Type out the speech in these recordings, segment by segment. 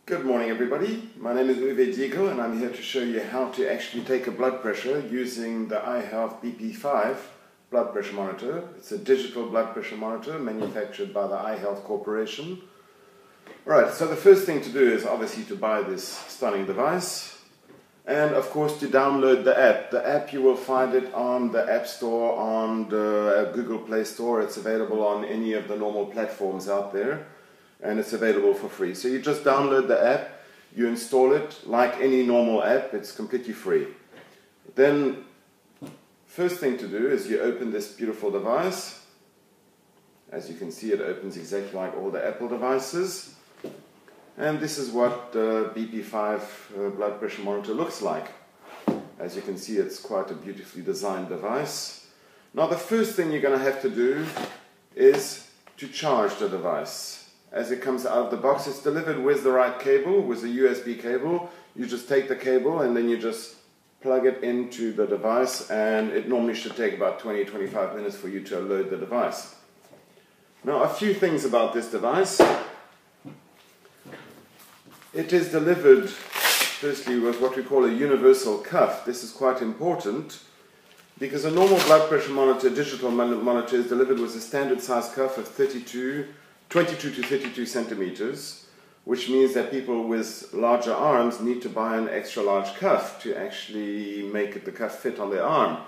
Good morning everybody, my name is Uwe Diegel and I'm here to show you how to actually take a blood pressure using the iHealth BP5 blood pressure monitor. It's a digital blood pressure monitor manufactured by the iHealth Corporation. Alright, so the first thing to do is obviously to buy this stunning device and of course to download the app. The app you will find it on the App Store, on the Google Play Store. It's available on any of the normal platforms out there. And it's available for free. So you just download the app, you install it like any normal app, it's completely free. Then, first thing to do is you open this beautiful device. As you can see, it opens exactly like all the Apple devices. And this is what the BP5 blood pressure monitor looks like. As you can see, it's quite a beautifully designed device. Now the first thing you're going to have to do is to charge the device. As it comes out of the box, it's delivered with the right cable, with a USB cable. You just take the cable and then you just plug it into the device, and it normally should take about 20-25 minutes for you to load the device. Now a few things about this device. It is delivered firstly with what we call a universal cuff. This is quite important because a normal blood pressure monitor, digital monitor, is delivered with a standard size cuff of 22 to 32 centimeters, which means that people with larger arms need to buy an extra large cuff to actually make the cuff fit on their arm.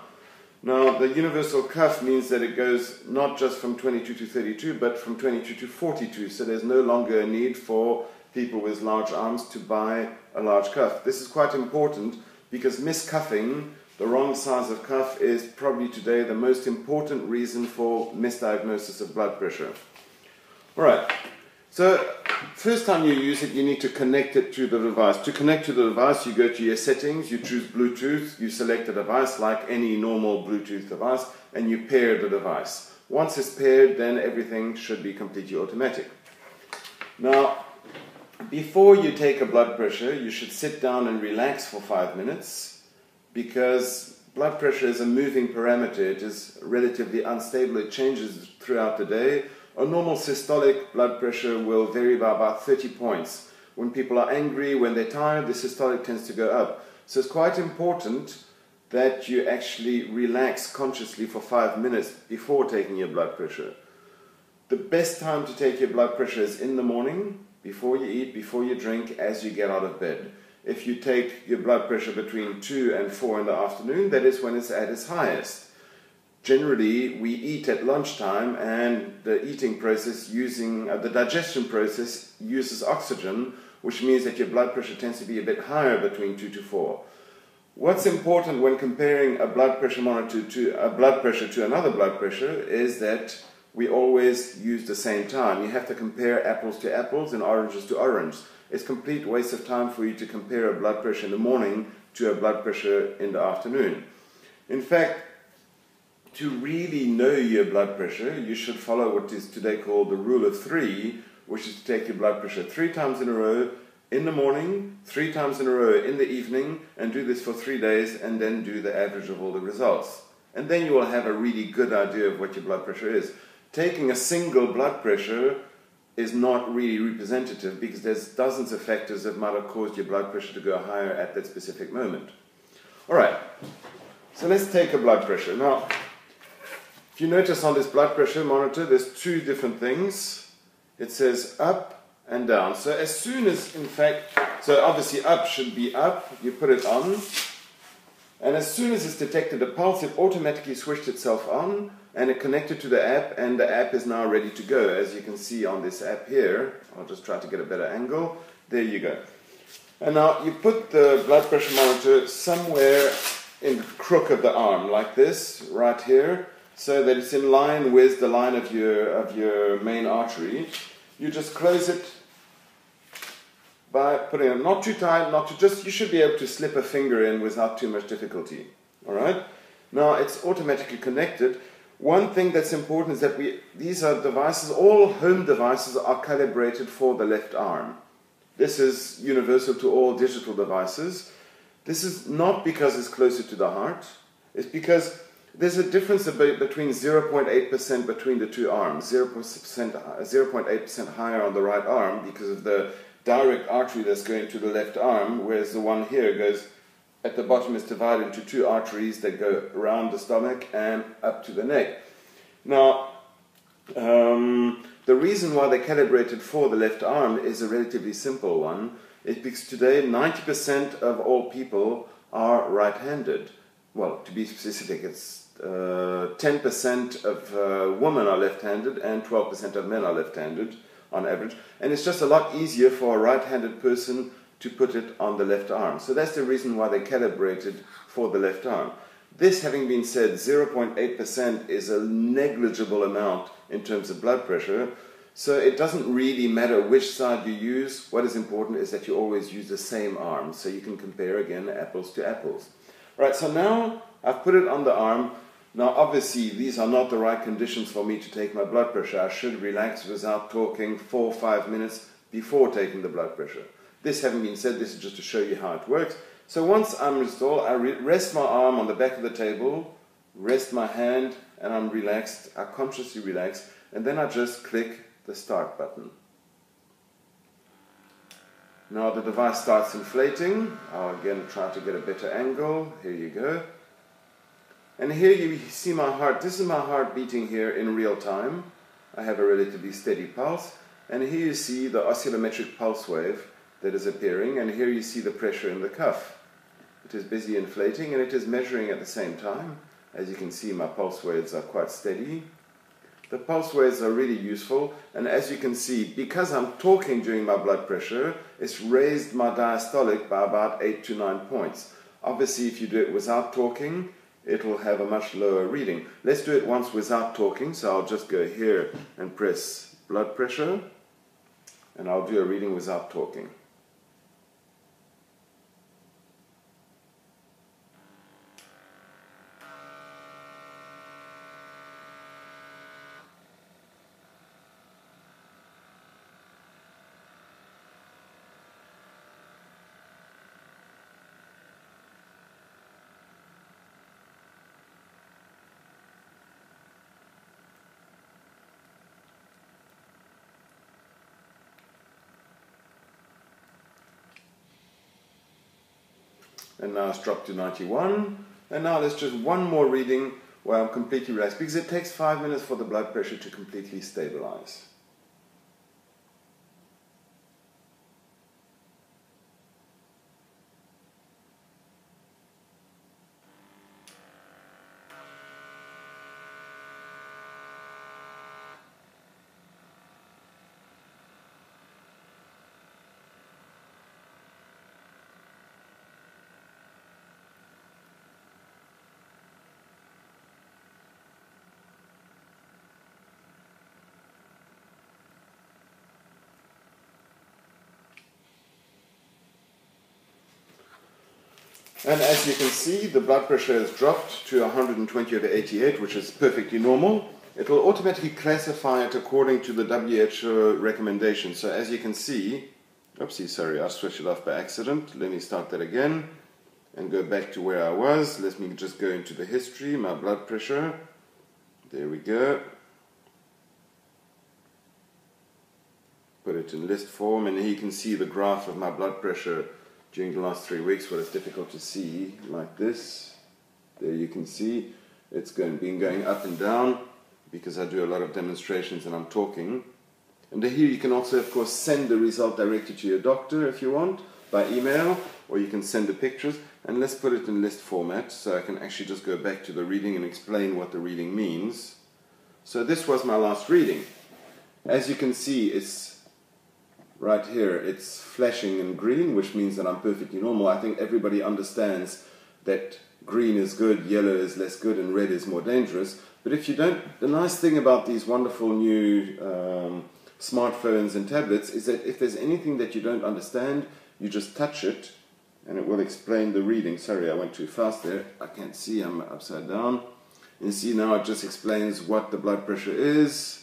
Now the universal cuff means that it goes not just from 22 to 32 but from 22 to 42, so there's no longer a need for people with large arms to buy a large cuff. This is quite important because miscuffing, the wrong size of cuff, is probably today the most important reason for misdiagnosis of blood pressure. Alright, so first time you use it, you need to connect it to the device. To connect to the device, you go to your settings, you choose Bluetooth, you select a device like any normal Bluetooth device, and you pair the device. Once it's paired, then everything should be completely automatic. Now, before you take a blood pressure, you should sit down and relax for 5 minutes, because blood pressure is a moving parameter. It is relatively unstable, it changes throughout the day. A normal systolic blood pressure will vary by about 30 points. When people are angry, when they're tired, the systolic tends to go up. So it's quite important that you actually relax consciously for 5 minutes before taking your blood pressure. The best time to take your blood pressure is in the morning, before you eat, before you drink, as you get out of bed. If you take your blood pressure between 2 and 4 in the afternoon, that is when it's at its highest. Generally, we eat at lunchtime, and the eating process the digestion process uses oxygen, which means that your blood pressure tends to be a bit higher between 2 to 4. What's important when comparing a blood pressure monitor to another blood pressure is that we always use the same time. You have to compare apples to apples and oranges to oranges. It's a complete waste of time for you to compare a blood pressure in the morning to a blood pressure in the afternoon. In fact, to really know your blood pressure, you should follow what is today called the rule of 3, which is to take your blood pressure 3 times in a row in the morning, 3 times in a row in the evening, and do this for 3 days, and then do the average of all the results. And then you will have a really good idea of what your blood pressure is. Taking a single blood pressure is not really representative because there's dozens of factors that might have caused your blood pressure to go higher at that specific moment. Alright, so let's take a blood pressure. Now, if you notice on this blood pressure monitor, there's 2 different things. It says up and down. So as soon as, in fact, so obviously up should be up, you put it on, and as soon as it's detected a pulse, it automatically switched itself on, and it connected to the app, and the app is now ready to go, as you can see on this app here. I'll just try to get a better angle. There you go. And now you put the blood pressure monitor somewhere in the crook of the arm, like this, right here, so that it's in line with the line of your main artery. You just close it by putting it not too tight, you should be able to slip a finger in without too much difficulty. Alright? Now it's automatically connected. One thing that's important is that these are devices, all home devices are calibrated for the left arm. This is universal to all digital devices. This is not because it's closer to the heart, it's because there's a difference between 0.8% between the two arms, 0.8% higher on the right arm because of the direct artery that's going to the left arm, whereas the one here goes at the bottom is divided into two arteries that go around the stomach and up to the neck. Now, the reason why they calibrated for the left arm is a relatively simple one. It's because today 90% of all people are right-handed. Well, to be specific, it's 10% of women are left-handed and 12% of men are left-handed on average. And it's just a lot easier for a right-handed person to put it on the left arm. So that's the reason why they calibrated for the left arm. This having been said, 0.8% is a negligible amount in terms of blood pressure. So it doesn't really matter which side you use. What is important is that you always use the same arm, so you can compare again apples to apples. Right, so now I've put it on the arm. Now obviously these are not the right conditions for me to take my blood pressure. I should relax without talking 4 or 5 minutes before taking the blood pressure. This having been said, this is just to show you how it works. So once I'm installed, I rest my arm on the back of the table, rest my hand, and I'm relaxed. I consciously relax, and then I just click the start button. Now the device starts inflating. I'll again try to get a better angle. Here you go. And here you see my heart. This is my heart beating here in real time. I have a relatively steady pulse. And here you see the oscillometric pulse wave that is appearing. And here you see the pressure in the cuff. It is busy inflating and it is measuring at the same time. As you can see, my pulse waves are quite steady. The pulse waves are really useful, and as you can see, because I'm talking during my blood pressure, it's raised my diastolic by about 8 to 9 points. Obviously, if you do it without talking, it will have a much lower reading. Let's do it once without talking, so I'll just go here and press blood pressure, and I'll do a reading without talking. And now it's dropped to 91. And now let's just one more reading where I'm completely relaxed, because it takes 5 minutes for the blood pressure to completely stabilize. And as you can see, the blood pressure has dropped to 120/88, which is perfectly normal. It will automatically classify it according to the WHO recommendation. So as you can see, oopsie, sorry, I switched it off by accident. Let me start that again and go back to where I was. Let me just go into the history, my blood pressure. There we go. Put it in list form, and here you can see the graph of my blood pressure during the last 3 weeks. Well, it's difficult to see like this. There you can see it's been going up and down because I do a lot of demonstrations and I'm talking. And here you can also, of course, send the result directly to your doctor if you want, by email, or you can send the pictures. And let's put it in list format so I can actually just go back to the reading and explain what the reading means. So this was my last reading. As you can see, it's right here, it's flashing in green, which means that I'm perfectly normal. I think everybody understands that green is good, yellow is less good, and red is more dangerous. But if you don't, the nice thing about these wonderful new smartphones and tablets is that if there's anything that you don't understand, you just touch it and it will explain the reading. Sorry, I went too fast there. I can't see, I'm upside down. You see now it just explains what the blood pressure is.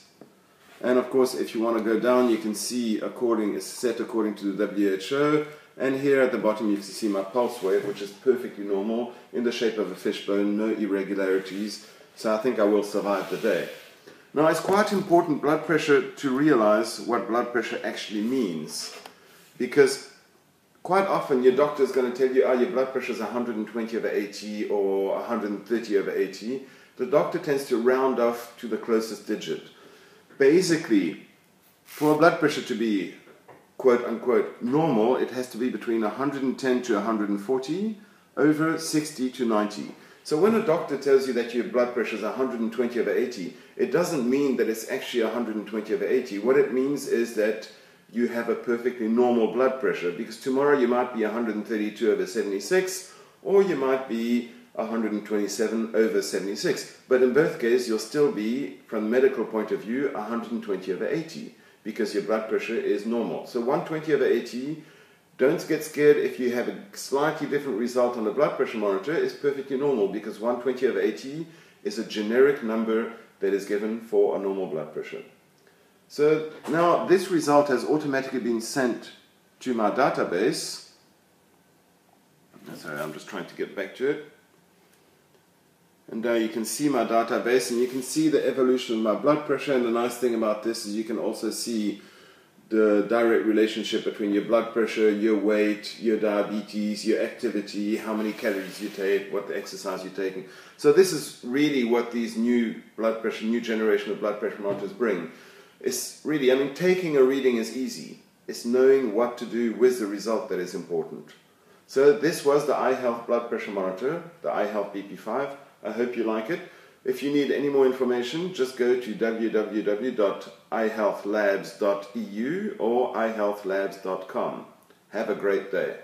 And of course, if you want to go down, you can see it's set according to the WHO. And here at the bottom, you can see my pulse wave, which is perfectly normal, in the shape of a fishbone, no irregularities. So I think I will survive the day. Now, it's quite important, blood pressure, to realize what blood pressure actually means. Because quite often your doctor is going to tell you, oh, your blood pressure is 120/80 or 130/80. The doctor tends to round off to the closest digit. Basically, for blood pressure to be quote unquote normal, it has to be between 110 to 140 over 60 to 90. So when a doctor tells you that your blood pressure is 120/80, it doesn't mean that it's actually 120/80. What it means is that you have a perfectly normal blood pressure, because tomorrow you might be 132/76, or you might be 127/76. But in both cases, you'll still be, from a medical point of view, 120/80, because your blood pressure is normal. So 120/80, don't get scared if you have a slightly different result on the blood pressure monitor. It's perfectly normal, because 120/80 is a generic number that is given for a normal blood pressure. So now this result has automatically been sent to my database. Sorry, I'm just trying to get back to it. And now you can see my database, and you can see the evolution of my blood pressure. And the nice thing about this is you can also see the direct relationship between your blood pressure, your weight, your diabetes, your activity, how many calories you take, what the exercise you're taking. So this is really what these new generation of blood pressure monitors bring. It's really, I mean, taking a reading is easy. It's knowing what to do with the result that is important. So this was the iHealth blood pressure monitor, the iHealth BP5. I hope you like it. If you need any more information, just go to www.ihealthlabs.eu or ihealthlabs.com. Have a great day.